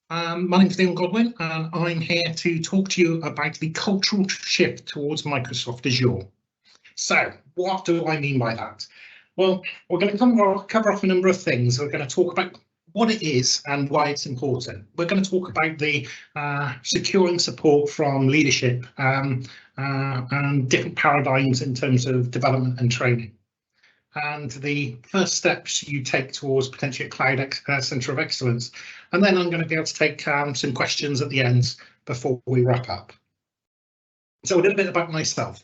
My name's Leon Godwin, and I'm here to talk to you about the cultural shift towards Microsoft Azure. So, what do I mean by that? Well, we're going to cover off a number of things. We're going to talk about what it is and why it's important. We're going to talk about the securing support from leadership and different paradigms in terms of development and training, and the first steps you take towards potentially a cloud centre of excellence. And then I'm going to be able to take some questions at the end before we wrap up. So a little bit about myself.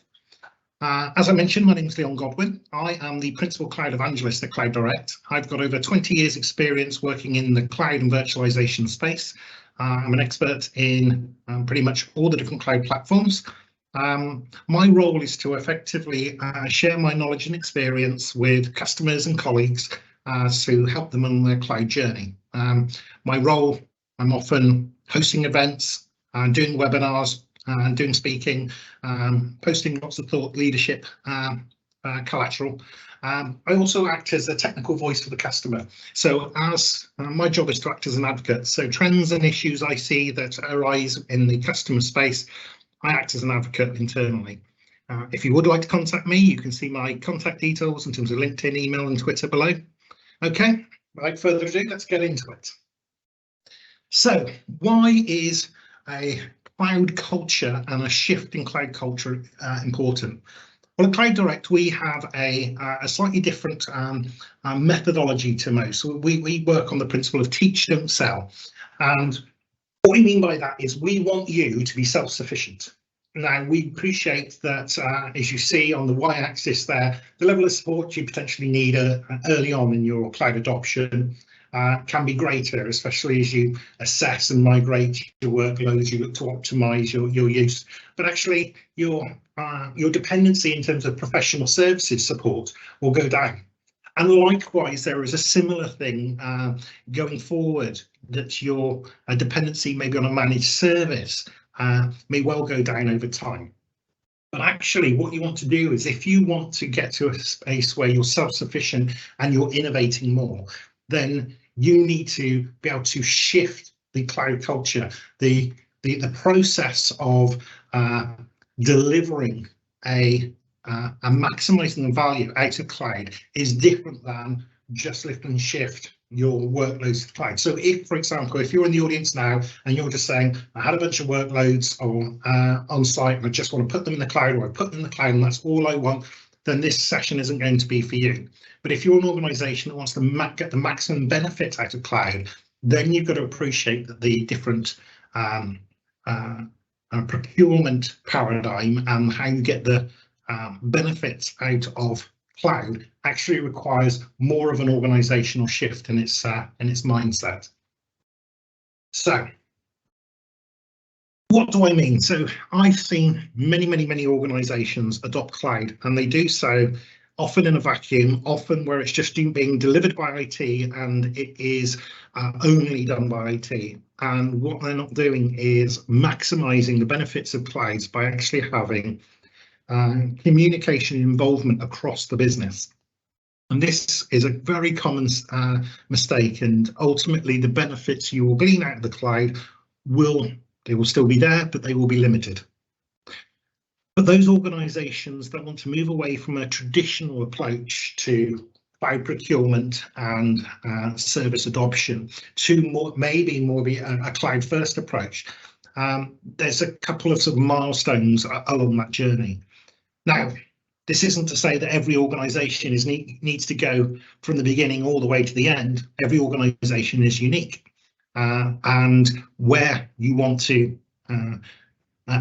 As I mentioned, my name is Leon Godwin. I am the Principal Cloud Evangelist at Cloud Direct. I've got over 20 years experience working in the cloud and virtualization space. I'm an expert in pretty much all the different cloud platforms. My role is to effectively share my knowledge and experience with customers and colleagues to help them on their cloud journey. My role, I'm often hosting events, doing webinars, doing speaking, posting lots of thought leadership collateral. I also act as a technical voice for the customer. So as my job is to act as an advocate. So trends and issues I see that arise in the customer space, I act as an advocate internally. If you would like to contact me, you can see my contact details in terms of LinkedIn, email and Twitter below. Okay, without further ado, let's get into it. So why is a cloud culture and a shift in cloud culture important? Well, at Cloud Direct, we have a slightly different methodology to most. We work on the principle of teach, don't sell. And what we mean by that is we want you to be self-sufficient. Now, we appreciate that, as you see on the y-axis there, the level of support you potentially need early on in your cloud adoption can be greater, especially as you assess and migrate your workloads, you look to optimize your use. But actually, your dependency in terms of professional services support will go down. And likewise, there is a similar thing going forward, that your dependency maybe on a managed service may well go down over time. But actually, what you want to do is, if you want to get to a space where you're self-sufficient and you're innovating more, then you need to be able to shift the cloud culture, the process of delivering and maximizing the value out of cloud is different than just lift and shift your workloads to the cloud. So if, for example, if you're in the audience now and you're just saying, I had a bunch of workloads on site and I just want to put them in the cloud, or I put them in the cloud and that's all I want, then this session isn't going to be for you. But if you're an organization that wants to get the maximum benefit out of cloud, then you've got to appreciate that the different procurement paradigm and how you get the benefits out of cloud actually requires more of an organizational shift in its mindset. So what do I mean? So I've seen many organizations adopt cloud, and they do so often in a vacuum, often where it's just being delivered by IT and it is only done by IT. And what they're not doing is maximizing the benefits of clouds by actually having communication involvement across the business. And this is a very common mistake, and ultimately the benefits you will glean out of the cloud will still be there, but they will be limited. But those organizations that want to move away from a traditional approach to cloud procurement and service adoption to maybe more a cloud first approach, there's a couple of sort of milestones along that journey. Now, this isn't to say that every organization needs to go from the beginning all the way to the end. Every organization is unique, and where you want to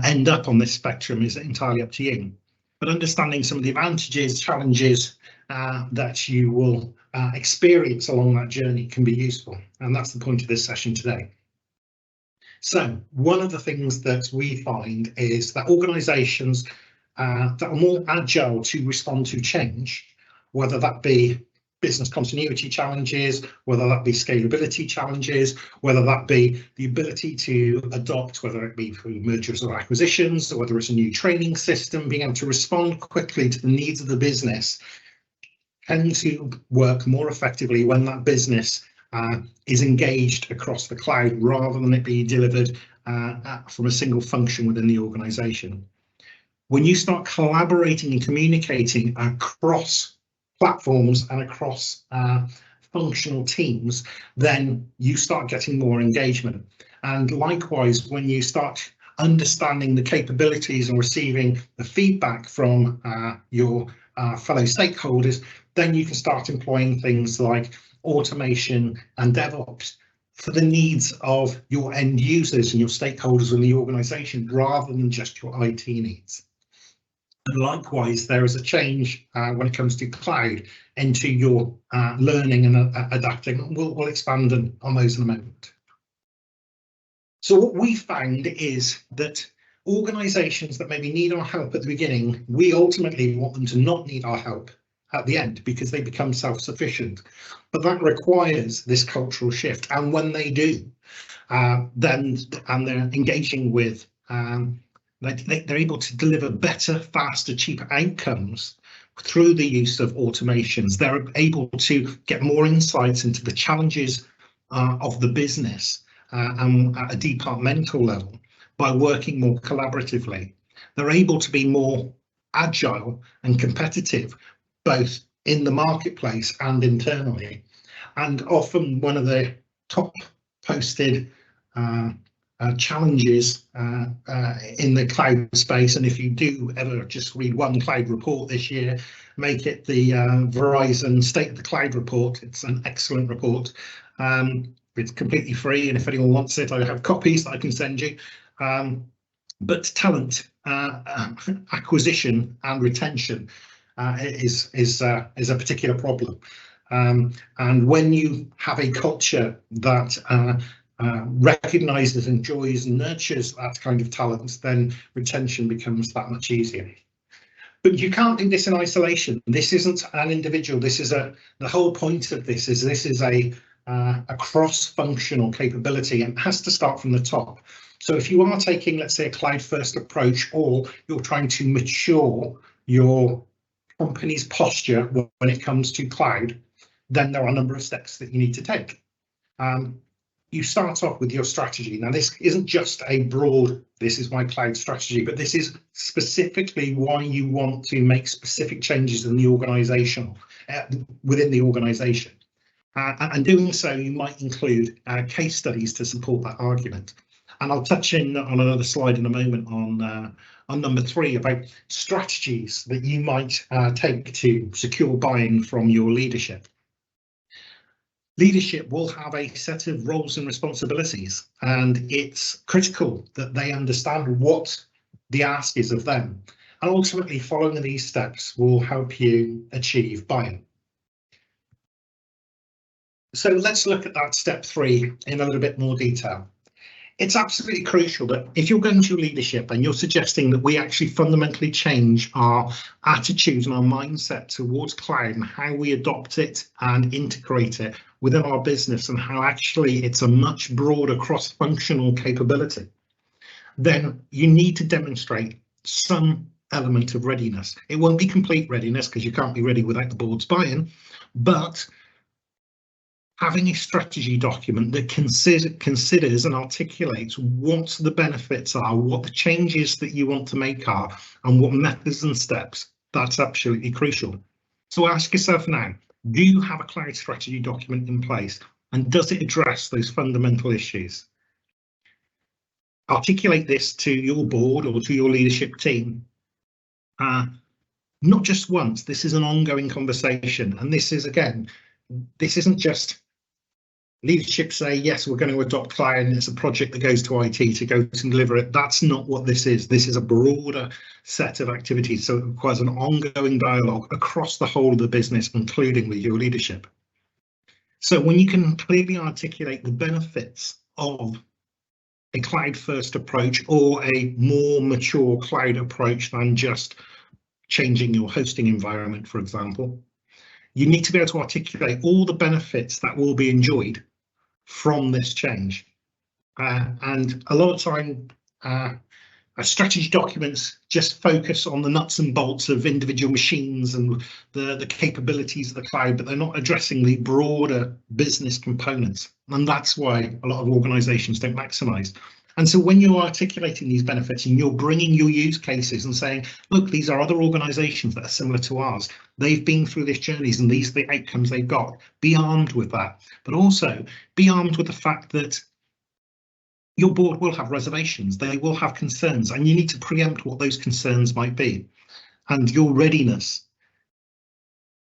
end up on this spectrum is entirely up to you. But understanding some of the advantages, challenges that you will experience along that journey can be useful, and that's the point of this session today. So one of the things that we find is that organizations that are more agile to respond to change, whether that be business continuity challenges, whether that be scalability challenges, whether that be the ability to adopt, whether it be through mergers or acquisitions, or whether it's a new training system, being able to respond quickly to the needs of the business, tend to work more effectively when that business is engaged across the cloud rather than it be delivered from a single function within the organization. When you start collaborating and communicating across platforms and across functional teams, then you start getting more engagement. And likewise, when you start understanding the capabilities and receiving the feedback from your fellow stakeholders, then you can start employing things like automation and DevOps for the needs of your end users and your stakeholders in the organization rather than just your IT needs. And likewise, there is a change when it comes to cloud into your learning and adapting. We'll expand on those in a moment. So what we found is that organizations that maybe need our help at the beginning, we ultimately want them to not need our help at the end because they become self-sufficient. But that requires this cultural shift. And when they do, then they're engaging with they're able to deliver better, faster, cheaper outcomes through the use of automations. They're able to get more insights into the challenges of the business and at a departmental level by working more collaboratively. They're able to be more agile and competitive, both in the marketplace and internally. And often one of the top posted challenges in the cloud space, and if you do ever just read one cloud report this year, make it the Verizon State of the Cloud report. It's an excellent report. It's completely free, and if anyone wants it, I have copies that I can send you. But talent acquisition and retention is a particular problem. And when you have a culture that recognises, enjoys and nurtures that kind of talent, then retention becomes that much easier. But you can't do this in isolation. This isn't an individual. This is the whole point of this is a cross-functional capability, and has to start from the top. So if you are taking, let's say, a cloud-first approach, or you're trying to mature your company's posture when it comes to cloud, then there are a number of steps that you need to take. You start off with your strategy. Now, this isn't just a broad, this is my cloud strategy, but this is specifically why you want to make specific changes in the organisation, within the organisation. And doing so, you might include case studies to support that argument. And I'll touch in on another slide in a moment on number 3 about strategies that you might take to secure buy-in from your leadership. Leadership will have a set of roles and responsibilities, and it's critical that they understand what the ask is of them. And ultimately, following these steps will help you achieve buy-in. So let's look at that step 3 in a little bit more detail. It's absolutely crucial that if you're going to leadership and you're suggesting that we actually fundamentally change our attitude and our mindset towards cloud and how we adopt it and integrate it within our business, and how actually it's a much broader cross-functional capability, then you need to demonstrate some element of readiness. It won't be complete readiness because you can't be ready without the board's buy-in, but having a strategy document that considers and articulates what the benefits are, what the changes that you want to make are, and what methods and steps, that's absolutely crucial. So ask yourself now, do you have a cloud strategy document in place, and does it address those fundamental issues? Articulate this to your board or to your leadership team. Not just once, this is an ongoing conversation, and this is, again, this isn't just leadership say, yes, we're going to adopt cloud and it's a project that goes to IT to go to deliver it. That's not what this is. This is a broader set of activities. So it requires an ongoing dialogue across the whole of the business, including with your leadership. So when you can clearly articulate the benefits of a cloud first approach or a more mature cloud approach than just changing your hosting environment, for example, you need to be able to articulate all the benefits that will be enjoyed from this change. And a lot of time Strategy documents just focus on the nuts and bolts of individual machines and the capabilities of the cloud, but they're not addressing the broader business components. And that's why a lot of organizations don't maximize. And so when you're articulating these benefits and you're bringing your use cases and saying, look, these are other organizations that are similar to ours. They've been through this journeys and these are the outcomes they've got. Be armed with that, but also be armed with the fact that your board will have reservations, they will have concerns, and you need to preempt what those concerns might be. And your readiness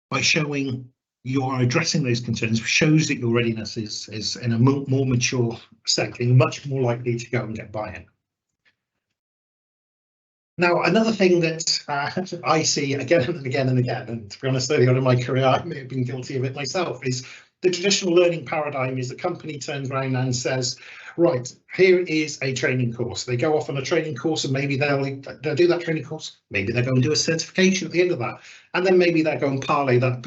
by showing you are addressing those concerns shows that your readiness is in a more mature setting, much more likely to go and get buy-in. Now, another thing that I see again and again and again, and to be honest, early on in my career, I may have been guilty of it myself, is the traditional learning paradigm is the company turns around and says, right, here is a training course. They go off on a training course and maybe they'll do that training course. Maybe they'll go and do a certification at the end of that. And then maybe they'll go and parlay that,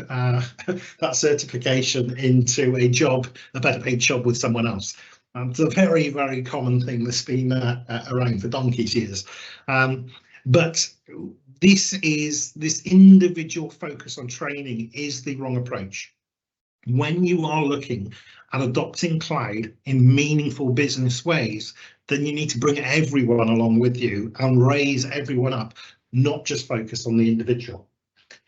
that certification into a job, a better paid job with someone else. It's a very, very common thing that's been around for donkey's years. But this individual focus on training is the wrong approach. When you are looking at adopting cloud in meaningful business ways, then you need to bring everyone along with you and raise everyone up, not just focus on the individual.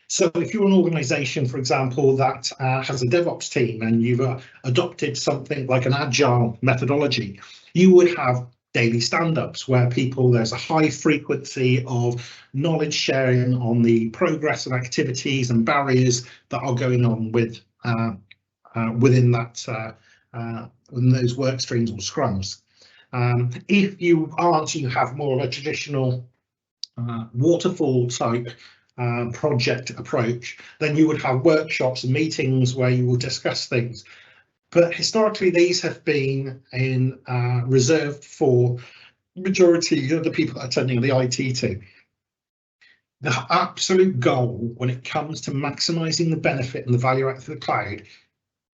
So if you're an organization, for example, that has a DevOps team and you've adopted something like an agile methodology, you would have daily stand-ups where there's a high frequency of knowledge sharing on the progress and activities and barriers that are going on with within those work streams or scrums. If you have more of a traditional waterfall type project approach, then you would have workshops and meetings where you will discuss things. But historically, these have been reserved for the majority of the people attending the IT team. The absolute goal when it comes to maximizing the benefit and the value out of the cloud,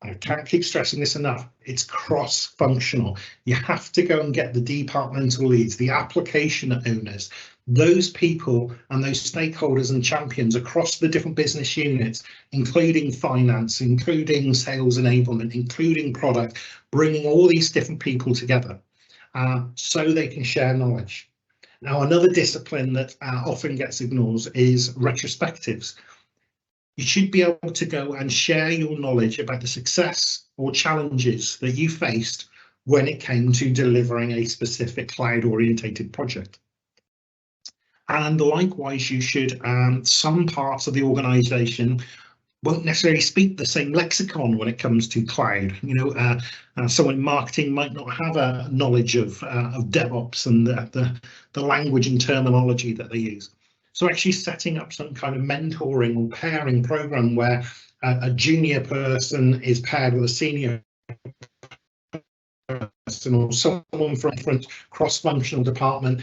I can't keep stressing this enough, it's cross-functional. You have to go and get the departmental leads, the application owners, those people and those stakeholders and champions across the different business units, including finance, including sales enablement, including product, bringing all these different people together so they can share knowledge. Now, another discipline that often gets ignored is retrospectives. You should be able to go and share your knowledge about the success or challenges that you faced when it came to delivering a specific cloud-orientated project. And likewise, you should, some parts of the organization won't necessarily speak the same lexicon when it comes to cloud. You know, someone in marketing might not have a knowledge of DevOps and the language and terminology that they use. So actually setting up some kind of mentoring or pairing program where a junior person is paired with a senior person, or someone from a different cross-functional department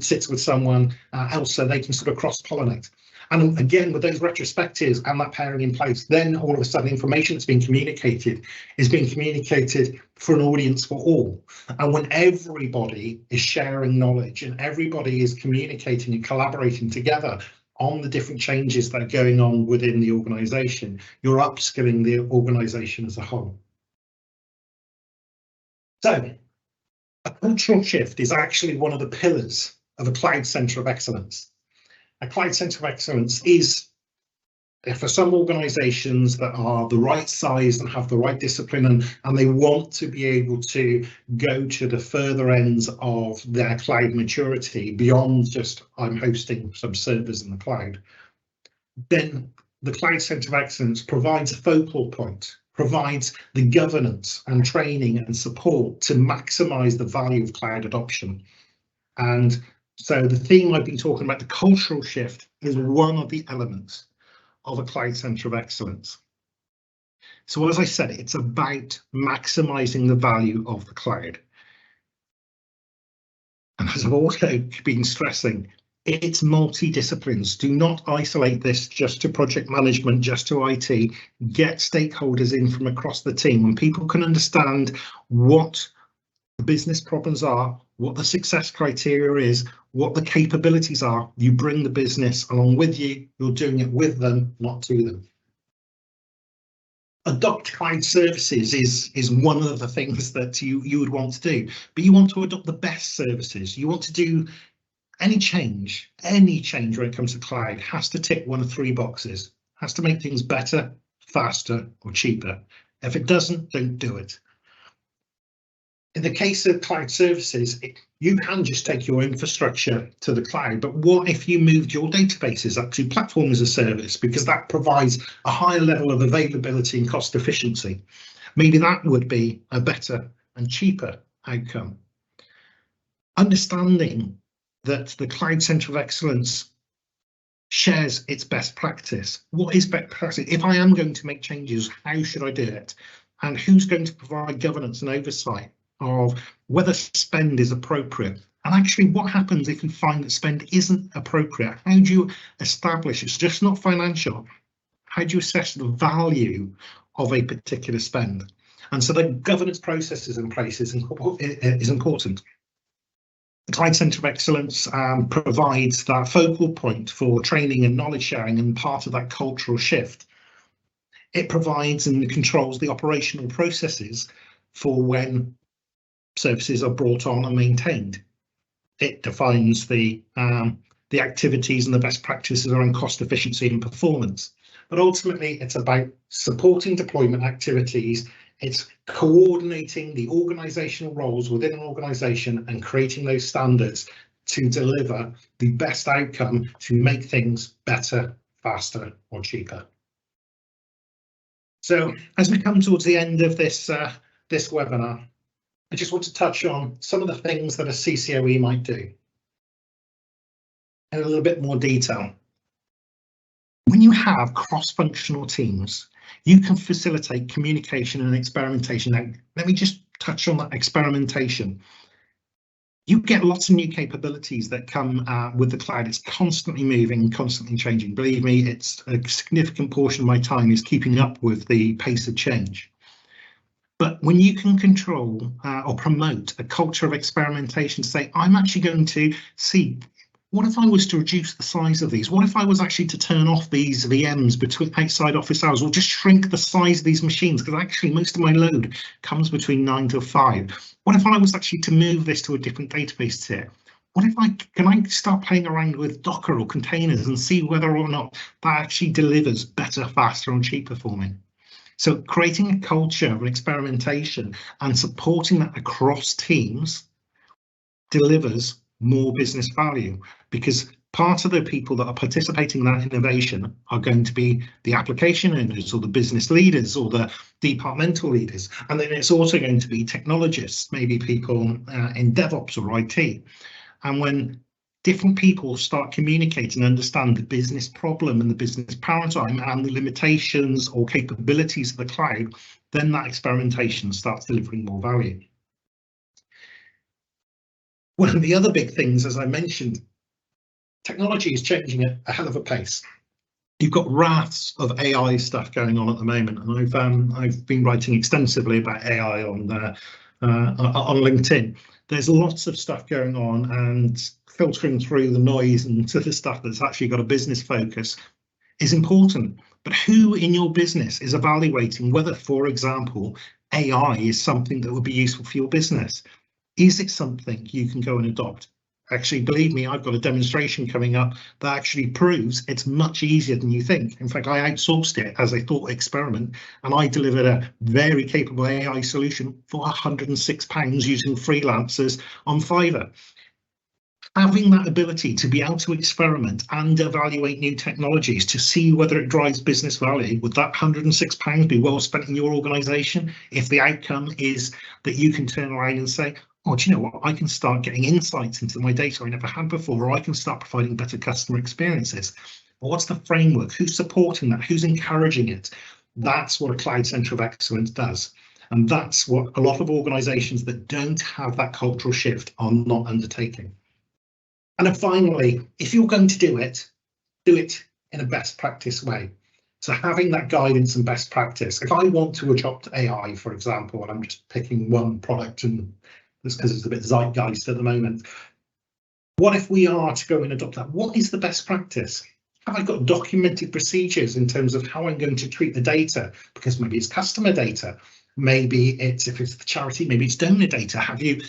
sits with someone else so they can sort of cross-pollinate. And again, with those retrospectives and that pairing in place, then all of a sudden information that's being communicated is being communicated for an audience for all. And when everybody is sharing knowledge and everybody is communicating and collaborating together on the different changes that are going on within the organization, you're upskilling the organization as a whole. So a cultural shift is actually one of the pillars of a cloud center of excellence. A cloud center of excellence is, for some organizations that are the right size and have the right discipline and they want to be able to go to the further ends of their cloud maturity beyond just I'm hosting some servers in the cloud, then the cloud center of excellence provides a focal point, provides the governance and training and support to maximize the value of cloud adoption. And so the theme I've been talking about, the cultural shift, is one of the elements of a cloud center of excellence. So as I said, it's about maximizing the value of the cloud. And as I've also been stressing, it's multidisciplines. Do not isolate this just to project management, just to IT. Get stakeholders in from across the team. When people can understand what the business problems are, what the success criteria is, what the capabilities are. You bring the business along with you. You're doing it with them, not to them. Adopt cloud services is one of the things that you would want to do, but you want to adopt the best services. You want to do any change when it comes to cloud has to tick one of three boxes. Has to make things better, faster, or cheaper. If it doesn't, don't do it. In the case of cloud services, you can just take your infrastructure to the cloud, but what if you moved your databases up to platform as a service, because that provides a higher level of availability and cost efficiency? Maybe that would be a better and cheaper outcome. Understanding that the Cloud Centre of Excellence shares its best practice. What is best practice? If I am going to make changes, how should I do it? And who's going to provide governance and oversight of whether spend is appropriate? And actually, what happens if you find that spend isn't appropriate? How do you establish it's just not financial? How do you assess the value of a particular spend? And so the governance processes in place is important. The Cloud Centre of Excellence provides that focal point for training and knowledge sharing and part of that cultural shift. It provides and controls the operational processes for when services are brought on and maintained. It defines the activities and the best practices around cost efficiency and performance. But ultimately, it's about supporting deployment activities. It's coordinating the organisational roles within an organisation and creating those standards to deliver the best outcome to make things better, faster, or cheaper. So as we come towards the end of this webinar, I just want to touch on some of the things that a CCoE might do in a little bit more detail. When you have cross-functional teams, you can facilitate communication and experimentation. Now, let me just touch on that experimentation. You get lots of new capabilities that come with the cloud. It's constantly moving, constantly changing. Believe me, it's a significant portion of my time is keeping up with the pace of change. But when you can control or promote a culture of experimentation, say, I'm actually going to see, what if I was to reduce the size of these? What if I was actually to turn off these VMs between outside office hours, or just shrink the size of these machines? Because actually most of my load comes between 9 to 5. What if I was actually to move this to a different database tier? What if can I start playing around with Docker or containers and see whether or not that actually delivers better, faster, and cheaper for me? So creating a culture of experimentation and supporting that across teams delivers more business value, because part of the people that are participating in that innovation are going to be the application owners or the business leaders or the departmental leaders. And then it's also going to be technologists, maybe people in DevOps or IT. And when different people start communicating and understand the business problem and the business paradigm and the limitations or capabilities of the cloud, then that experimentation starts delivering more value. One of the other big things, as I mentioned, technology is changing at a hell of a pace. You've got rafts of AI stuff going on at the moment, and I've been writing extensively about AI on LinkedIn. There's lots of stuff going on, and filtering through the noise and the stuff that's actually got a business focus is important. But who in your business is evaluating whether, for example, AI is something that would be useful for your business? Is it something you can go and adopt? Actually, believe me, I've got a demonstration coming up that actually proves it's much easier than you think. In fact, I outsourced it as a thought experiment, and I delivered a very capable AI solution for £106 using freelancers on Fiverr. Having that ability to be able to experiment and evaluate new technologies to see whether it drives business value, would that £106 be well spent in your organisation if the outcome is that you can turn around and say, oh, do you know what, I can start getting insights into my data I never had before, or I can start providing better customer experiences? Well, what's the framework? Who's supporting that? Who's encouraging it? That's what a Cloud Centre of Excellence does. And that's what a lot of organisations that don't have that cultural shift are not undertaking. And then finally, if you're going to do it in a best practice way. So having that guidance and best practice. If I want to adopt AI, for example, and I'm just picking one product and That's because it's a bit zeitgeist at the moment. What if we are to go and adopt that? What is the best practice? Have I got documented procedures in terms of how I'm going to treat the data? Because maybe it's customer data, maybe it's, if it's the charity, maybe it's donor data. Have you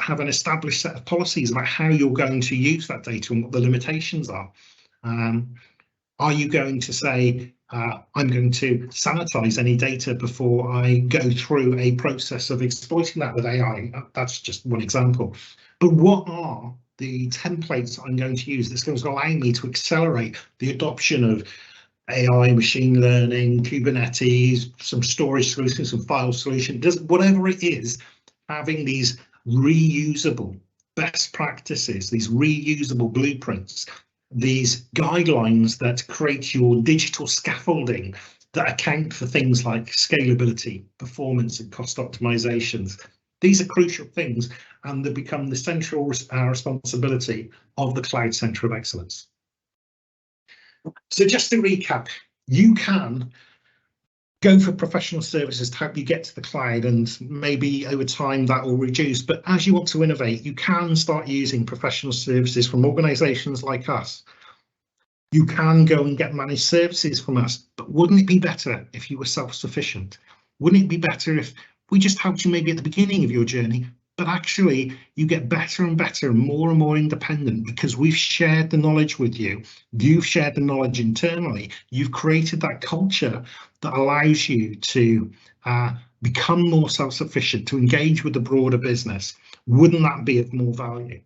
have an established set of policies about how you're going to use that data and what the limitations are? Are you going to say, I'm going to sanitize any data before I go through a process of exploiting that with AI? That's just one example. But what are the templates I'm going to use that's going to allow me to accelerate the adoption of AI, machine learning, Kubernetes, some storage solutions, some file solution, whatever it is, having these reusable best practices, these reusable blueprints, these guidelines that create your digital scaffolding that account for things like scalability, performance and cost optimizations. These are crucial things, and they become the central responsibility of the Cloud Centre of Excellence. So just to recap, you can go for professional services to help you get to the cloud, and maybe over time that will reduce. But as you want to innovate, you can start using professional services from organisations like us. You can go and get managed services from us, but wouldn't it be better if you were self-sufficient? Wouldn't it be better if we just helped you maybe at the beginning of your journey, but actually you get better and better and more independent because we've shared the knowledge with you. You've shared the knowledge internally. You've created that culture that allows you to become more self-sufficient, to engage with the broader business. Wouldn't that be of more value?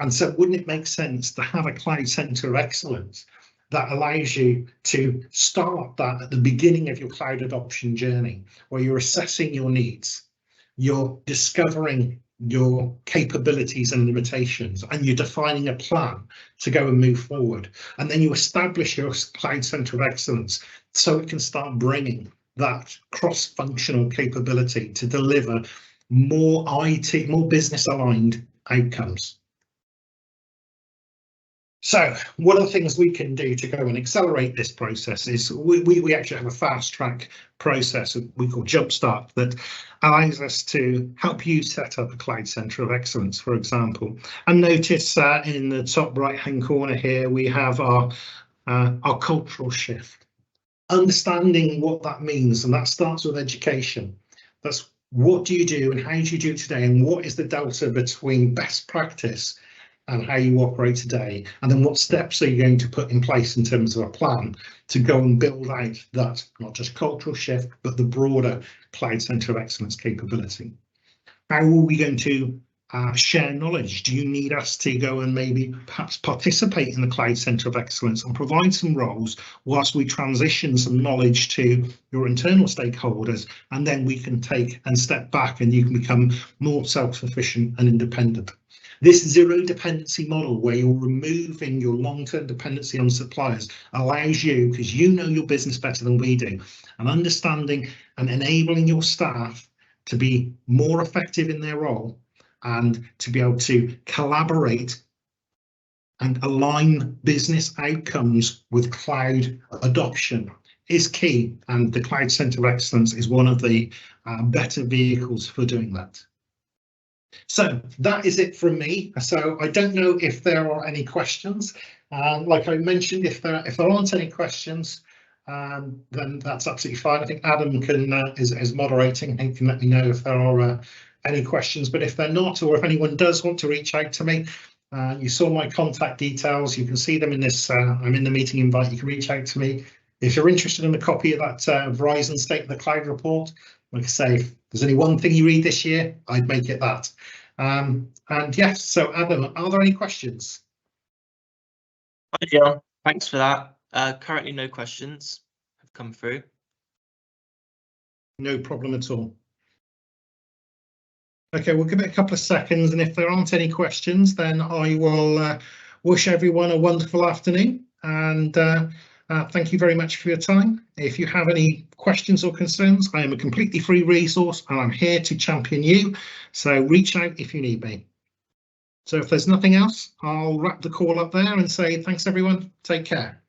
And so wouldn't it make sense to have a Cloud Centre of Excellence that allows you to start that at the beginning of your cloud adoption journey, where you're assessing your needs, you're discovering your capabilities and limitations, and you're defining a plan to go and move forward. And then you establish your Cloud Centre of Excellence so it can start bringing that cross-functional capability to deliver more IT, more business aligned outcomes. So one of the things we can do to go and accelerate this process is we actually have a fast track process we call Jumpstart that allows us to help you set up a Cloud Centre of Excellence, for example. And notice in the top right hand corner here, we have our cultural shift. Understanding what that means, and that starts with education. That's what do you do and how do you do it today, and what is the delta between best practice and how you operate today, and then what steps are you going to put in place in terms of a plan to go and build out that not just cultural shift but the broader Cloud Centre of Excellence capability. How are we going to share knowledge? Do you need us to go and maybe perhaps participate in the Cloud Centre of Excellence and provide some roles whilst we transition some knowledge to your internal stakeholders, and then we can take and step back and you can become more self-sufficient and independent? This zero dependency model, where you're removing your long-term dependency on suppliers, allows you, because you know your business better than we do, and understanding and enabling your staff to be more effective in their role and to be able to collaborate and align business outcomes with cloud adoption is key. And the Cloud Centre of Excellence is one of the better vehicles for doing that. So that is it from me. So I don't know if there are any questions. Like I mentioned, if there aren't any questions, then that's absolutely fine. I think Adam is moderating. He can let me know if there are any questions. But if they're not, or if anyone does want to reach out to me, you saw my contact details. You can see them in this. I'm in the meeting invite. You can reach out to me if you're interested in a copy of that Verizon State of the Cloud report. Like I say, if there's only one thing you read this year, I'd make it that. And yes, so Adam, are there any questions? Hi, John. Thanks for that. Currently, no questions have come through. No problem at all. Okay, we'll give it a couple of seconds, and if there aren't any questions, then I will wish everyone a wonderful afternoon, and thank you very much for your time. If you have any questions or concerns, I am a completely free resource and I'm here to champion you. So reach out if you need me. So if there's nothing else, I'll wrap the call up there and say thanks everyone. Take care.